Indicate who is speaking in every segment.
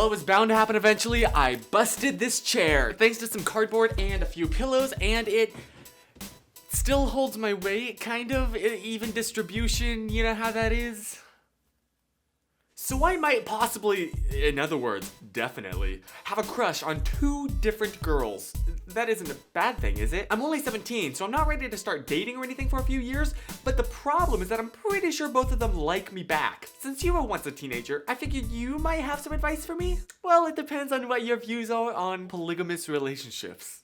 Speaker 1: Well, it was bound to happen eventually. I busted this chair thanks to some cardboard and a few pillows, and it still holds my weight, kind of. Even distribution, you know how that is? So I might possibly, in other words, definitely, have a crush on 2 different girls. That isn't a bad thing, is it? I'm only 17, so I'm not ready to start dating or anything for a few years, but the problem is that I'm pretty sure both of them like me back. Since you were once a teenager, I figured you might have some advice for me? Well, it depends on what your views are on polygamous relationships.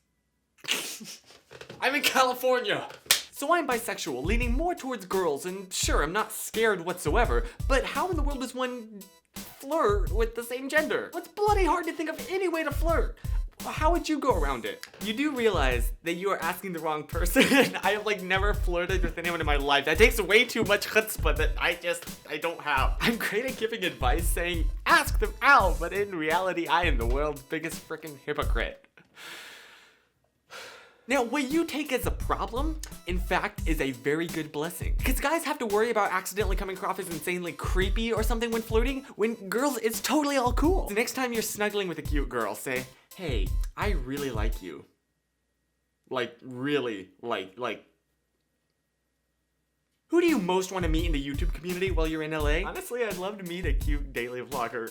Speaker 1: I'm in California! So I'm bisexual, leaning more towards girls, and sure, I'm not scared whatsoever, but how in the world does one flirt with the same gender? It's bloody hard to think of any way to flirt. How would you go around it? You do realize that you are asking the wrong person. I have like never flirted with anyone in my life. That takes way too much chutzpah that I don't have. I'm great at giving advice saying, ask them out, but in reality, I am the world's biggest freaking hypocrite. Now, what you take as a problem, in fact, is a very good blessing. Because guys have to worry about accidentally coming across as insanely creepy or something when flirting, when girls, it's totally all cool. The next time you're snuggling with a cute girl, say, hey, I really like you. Like, really, like. Who do you most want to meet in the YouTube community while you're in LA? Honestly, I'd love to meet a cute daily vlogger.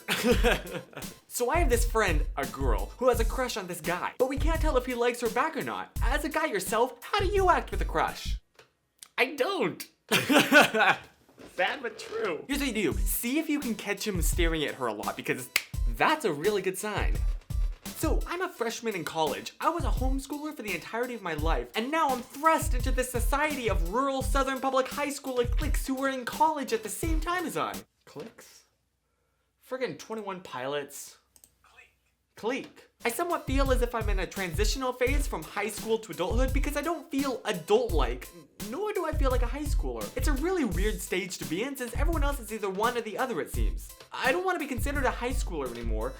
Speaker 1: So I have this friend, a girl, who has a crush on this guy, but we can't tell if he likes her back or not. As a guy yourself, how do you act with a crush? I don't. Sad but true. Here's what you do. See if you can catch him staring at her a lot, because that's a really good sign. So, I'm a freshman in college. I was a homeschooler for the entirety of my life, and now I'm thrust into this society of rural Southern public high school cliques who were in college at the same time as I. Cliques? Friggin' 21 Pilots. Clique. I somewhat feel as if I'm in a transitional phase from high school to adulthood because I don't feel adult-like, nor do I feel like a high schooler. It's a really weird stage to be in since everyone else is either one or the other, it seems. I don't want to be considered a high schooler anymore,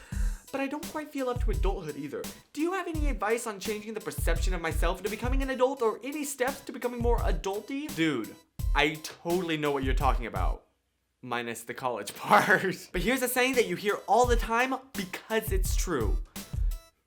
Speaker 1: but I don't quite feel up to adulthood either. Do you have any advice on changing the perception of myself into becoming an adult or any steps to becoming more adulty? Dude, I totally know what you're talking about. Minus the college part. But here's a saying that you hear all the time because it's true.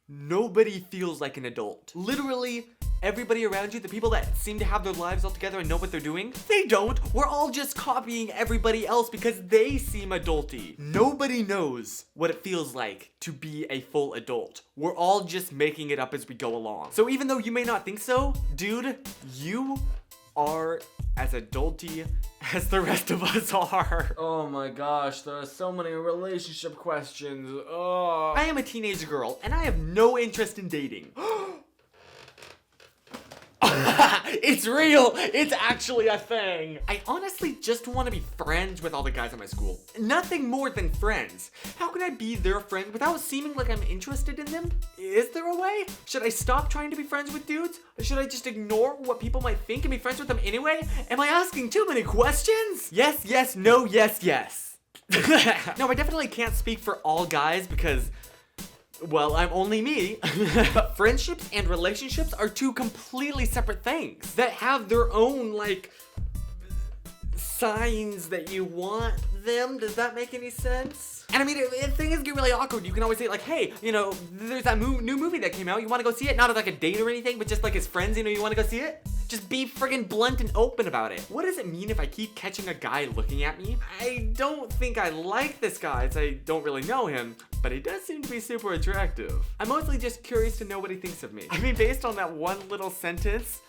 Speaker 1: Nobody feels like an adult. Literally, everybody around you, the people that seem to have their lives all together and know what they're doing, they don't. We're all just copying everybody else because they seem adulty. Nobody knows what it feels like to be a full adult. We're all just making it up as we go along. So even though you may not think so, dude, you are as adulty as the rest of us are. Oh my gosh, there are so many relationship questions. Oh. I am a teenage girl, and I have no interest in dating. It's real! It's actually a thing! I honestly just want to be friends with all the guys at my school. Nothing more than friends. How can I be their friend without seeming like I'm interested in them? Is there a way? Should I stop trying to be friends with dudes? Or should I just ignore what people might think and be friends with them anyway? Am I asking too many questions? Yes, yes, no, yes, yes. No, I definitely can't speak for all guys because, well, I'm only me. But friendships and relationships are 2 completely separate things that have their own, like, signs that you want them. Does that make any sense? And I mean, if things get really awkward, you can always say, like, hey, you know, there's that new movie that came out. You want to go see it? Not as like a date or anything, but just like as friends, you know, you want to go see it? Just be friggin' blunt and open about it. What does it mean if I keep catching a guy looking at me? I don't think I like this guy, as I don't really know him, but he does seem to be super attractive. I'm mostly just curious to know what he thinks of me. I mean, based on that one little sentence,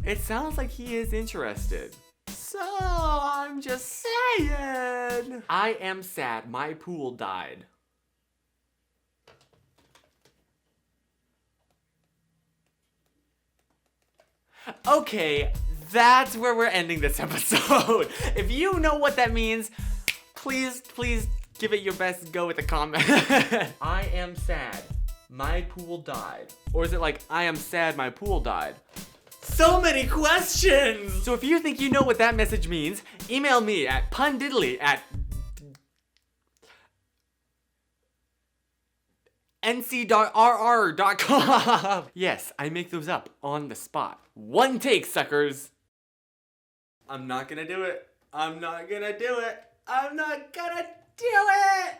Speaker 1: it sounds like he is interested. So, I'm just saying. I am sad. My pool died. Okay, that's where we're ending this episode. If you know what that means, please give it your best go with a comment. I am sad. My pool died. Or is it like, I am sad, my pool died? So many questions! So if you think you know what that message means, email me at PunDiddley at nc.rr.com. Yes, I make those up on the spot. One take, suckers. I'm not gonna do it. I'm not gonna do it. I'm not gonna do it!